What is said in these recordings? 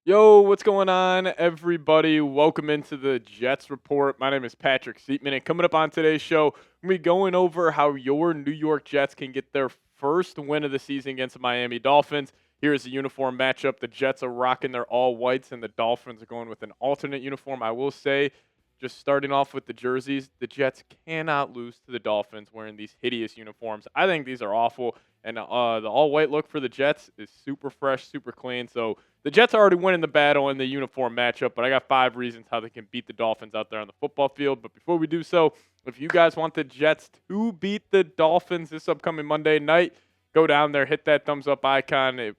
Yo, what's going on, everybody? Welcome into the Jets Report. My name is Patrick Siepman, and coming up on today's show, we're going to be going over how your New York Jets can get their first win of the season against the Miami Dolphins. Here's the uniform matchup. The Jets are rocking their all whites, and the Dolphins are going with an alternate uniform. I will say, just starting off with the jerseys, the Jets cannot lose to the Dolphins wearing these hideous uniforms. I think these are awful, and the all white look for the Jets is super fresh, super clean. So, the Jets are already winning the battle in the uniform matchup, but I got 5 reasons how they can beat the Dolphins out there on the football field. But before we do so, if you guys want the Jets to beat the Dolphins this upcoming Monday night, go down there, hit that thumbs up icon. It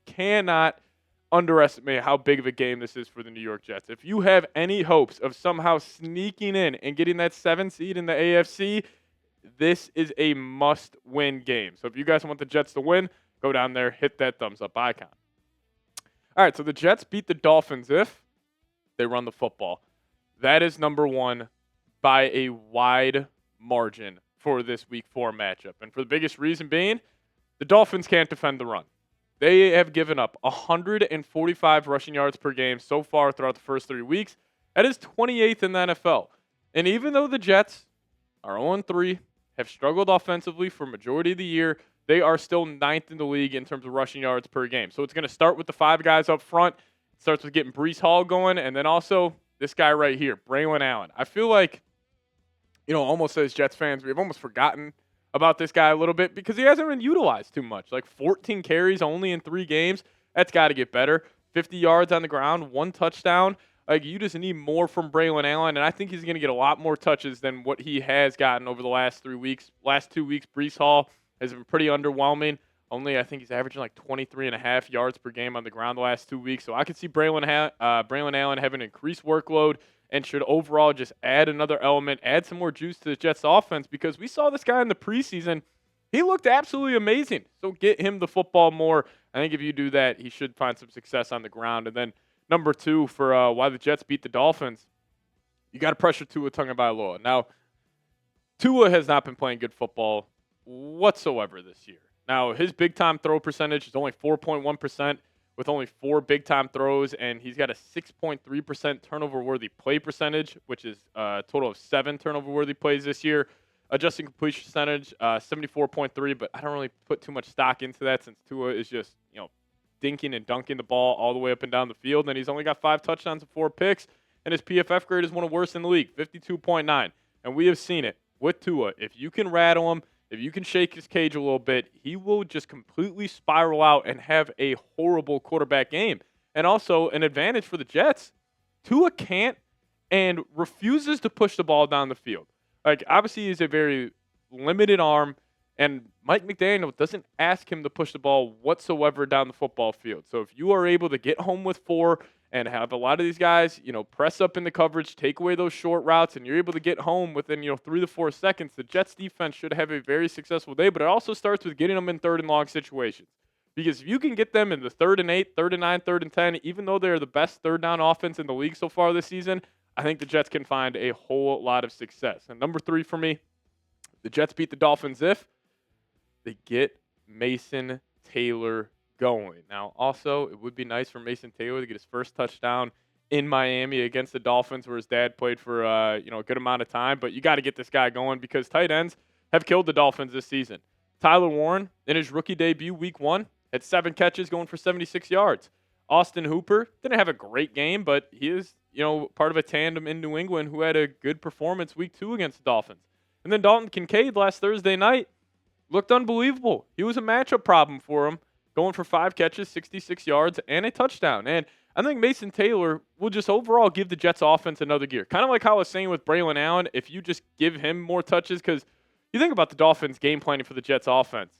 cannot underestimate how big of a game this is for the New York Jets. If you have any hopes of somehow sneaking in and getting that 7 seed in the AFC, this is a must-win game. So if you guys want the Jets to win, go down there, hit that thumbs up icon. All right, so the Jets beat the Dolphins if they run the football. That is number one by a wide margin for this week 4 matchup. And for the biggest reason being, the Dolphins can't defend the run. They have given up 145 rushing yards per game so far throughout the first 3 weeks. That is 28th in the NFL. And even though the Jets are 0-3, have struggled offensively for majority of the year, they are still 9th in the league in terms of rushing yards per game. So it's going to start with the 5 guys up front. It starts with getting Breece Hall going, and then also this guy right here, Braylon Allen. I feel like, almost as Jets fans, we've almost forgotten about this guy a little bit because he hasn't been utilized too much. Like 14 carries only in 3 games. That's got to get better. 50 yards on the ground, 1 touchdown. Like, you just need more from Braylon Allen, and I think he's going to get a lot more touches than what he has gotten over the last 3 weeks. Last 2 weeks, Breece Hall has been pretty underwhelming. Only, I think he's averaging like 23.5 yards per game on the ground the last 2 weeks. So I could see Braylon Allen having an increased workload and should overall just add another element, add some more juice to the Jets offense because we saw this guy in the preseason. He looked absolutely amazing. So get him the football more. I think if you do that, he should find some success on the ground. And then number 2 for why the Jets beat the Dolphins, you got to pressure Tua Tagovailoa. Now, Tua has not been playing good football whatsoever this year. Now, his big-time throw percentage is only 4.1% with only 4 big-time throws, and he's got a 6.3% turnover-worthy play percentage, which is a total of 7 turnover-worthy plays this year. Adjusting completion percentage, 74.3, but I don't really put too much stock into that since Tua is just, dinking and dunking the ball all the way up and down the field, and he's only got 5 touchdowns and 4 picks, and his PFF grade is one of the worst in the league, 52.9. And we have seen it with Tua. If you can rattle him, if you can shake his cage a little bit, he will just completely spiral out and have a horrible quarterback game. And also an advantage for the Jets. Tua can't and refuses to push the ball down the field. Like, obviously, he's a very limited arm, and Mike McDaniel doesn't ask him to push the ball whatsoever down the football field. So if you are able to get home with 4 and have a lot of these guys, press up in the coverage, take away those short routes, and you're able to get home within, 3 to 4 seconds, the Jets defense should have a very successful day, but it also starts with getting them in 3rd and long situations. Because if you can get them in the 3rd and 8, 3rd and 9, 3rd and 10, even though they're the best 3rd down offense in the league so far this season, I think the Jets can find a whole lot of success. And number 3 for me, the Jets beat the Dolphins if they get Mason Taylor going. Now, also, it would be nice for Mason Taylor to get his first touchdown in Miami against the Dolphins, where his dad played for a good amount of time. But you got to get this guy going because tight ends have killed the Dolphins this season. Tyler Warren, in his rookie debut, week 1, had 7 catches going for 76 yards. Austin Hooper didn't have a great game, but he is, part of a tandem in New England who had a good performance week 2 against the Dolphins. And then Dalton Kincaid last Thursday night looked unbelievable. He was a matchup problem for him, going for 5 catches, 66 yards, and a touchdown. And I think Mason Taylor will just overall give the Jets offense another gear. Kind of like how I was saying with Braylon Allen, if you just give him more touches, because you think about the Dolphins game planning for the Jets offense,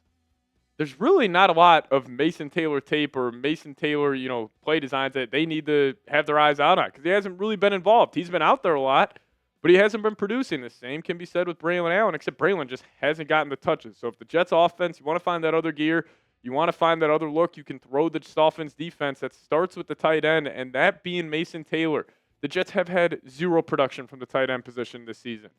there's really not a lot of Mason Taylor tape or Mason Taylor, play designs that they need to have their eyes out on because he hasn't really been involved. He's been out there a lot, but he hasn't been producing. The same can be said with Braylon Allen, except Braylon just hasn't gotten the touches. So if the Jets offense, you want to find that other gear, you want to find that other look, you can throw the Dolphins defense that starts with the tight end, and that being Mason Taylor. The Jets have had 0 production from the tight end position this season.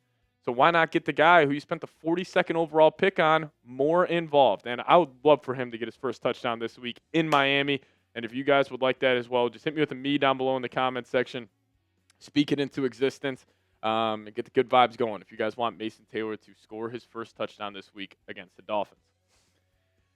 So why not get the guy who you spent the 42nd overall pick on more involved? And I would love for him to get his first touchdown this week in Miami. And if you guys would like that as well, just hit me with a me down below in the comments section. Speak it into existence and get the good vibes going if you guys want Mason Taylor to score his first touchdown this week against the Dolphins.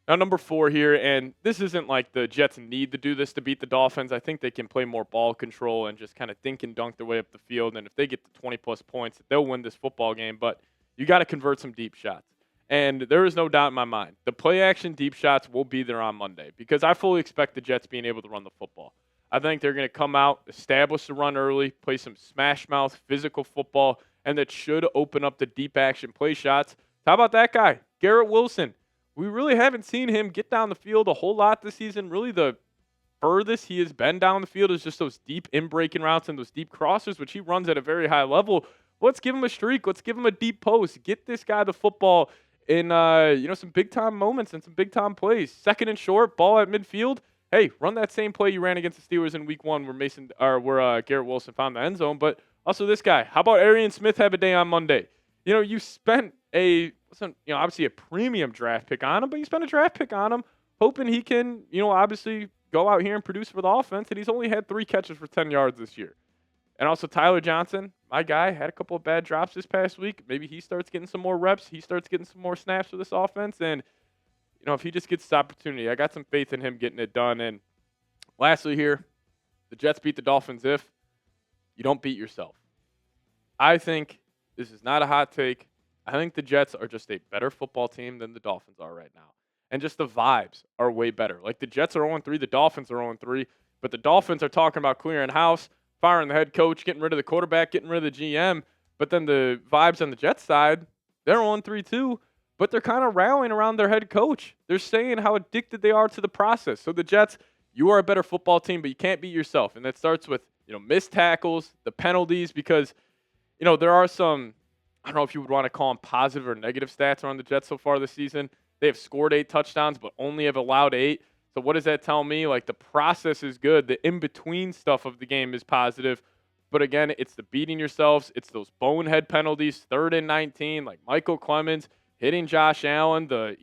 Now, number 4 here, and this isn't like the Jets need to do this to beat the Dolphins. I think they can play more ball control and just kind of dink and dunk their way up the field. And if they get to 20-plus points, they'll win this football game. But you got to convert some deep shots. And there is no doubt in my mind, the play-action deep shots will be there on Monday because I fully expect the Jets being able to run the football. I think they're going to come out, establish the run early, play some smash-mouth, physical football, and that should open up the deep-action play shots. How about that guy, Garrett Wilson? We really haven't seen him get down the field a whole lot this season. Really, the furthest he has been down the field is just those deep in-breaking routes and those deep crossers, which he runs at a very high level. Let's give him a streak. Let's give him a deep post. Get this guy the football in some big-time moments and some big-time plays. Second and short, ball at midfield. Hey, run that same play you ran against the Steelers in Week 1 where Garrett Wilson found the end zone. But also this guy. How about Arian Smith have a day on Monday? You spent obviously a premium draft pick on him, but you spent a draft pick on him hoping he can, obviously go out here and produce for the offense, and he's only had 3 catches for 10 yards this year. And also Tyler Johnson, my guy, had a couple of bad drops this past week. Maybe he starts getting some more reps. He starts getting some more snaps for this offense, and if he just gets this opportunity, I got some faith in him getting it done. And lastly here, the Jets beat the Dolphins if you don't beat yourself. I think this is not a hot take. I think the Jets are just a better football team than the Dolphins are right now. And just the vibes are way better. Like the Jets are 0-3, the Dolphins are 0-3, but the Dolphins are talking about clearing house, firing the head coach, getting rid of the quarterback, getting rid of the GM. But then the vibes on the Jets side, they're 0-3 too, but they're kind of rallying around their head coach. They're saying how addicted they are to the process. So the Jets, you are a better football team, but you can't beat yourself. And that starts with, missed tackles, the penalties, because, there are some, I don't know if you would want to call them positive or negative stats around the Jets so far this season. They have scored 8 touchdowns, but only have allowed 8. So what does that tell me? Like the process is good. The in-between stuff of the game is positive. But again, it's the beating yourselves. It's those bonehead penalties, 3rd and 19, like Michael Clemens hitting Josh Allen, the,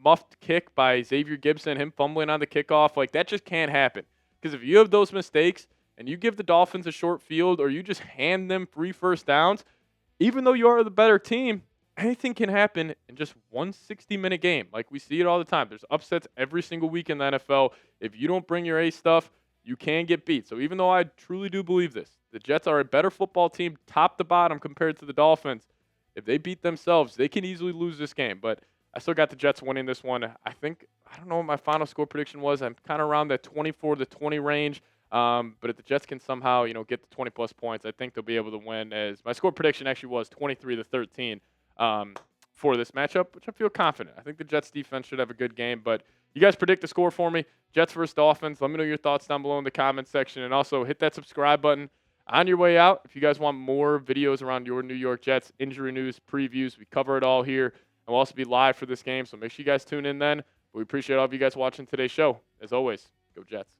muffed kick by Xavier Gibson, him fumbling on the kickoff. Like that just can't happen. Because if you have those mistakes and you give the Dolphins a short field or you just hand them free first downs, even though you are the better team, anything can happen in just one 60-minute game. Like we see it all the time. There's upsets every single week in the NFL. If you don't bring your A stuff, you can get beat. So even though I truly do believe this, the Jets are a better football team top to bottom compared to the Dolphins. If they beat themselves, they can easily lose this game. But I still got the Jets winning this one. I don't know what my final score prediction was. I'm kind of around that 24-20 range. But if the Jets can somehow, get to 20-plus points, I think they'll be able to win. As my score prediction actually was 23-13 for this matchup, which I feel confident. I think the Jets defense should have a good game. But you guys predict the score for me. Jets versus Dolphins. Let me know your thoughts down below in the comments section. And also hit that subscribe button on your way out. If you guys want more videos around your New York Jets, injury news, previews, we cover it all here. And we'll also be live for this game, so make sure you guys tune in then. But we appreciate all of you guys watching today's show. As always, go Jets.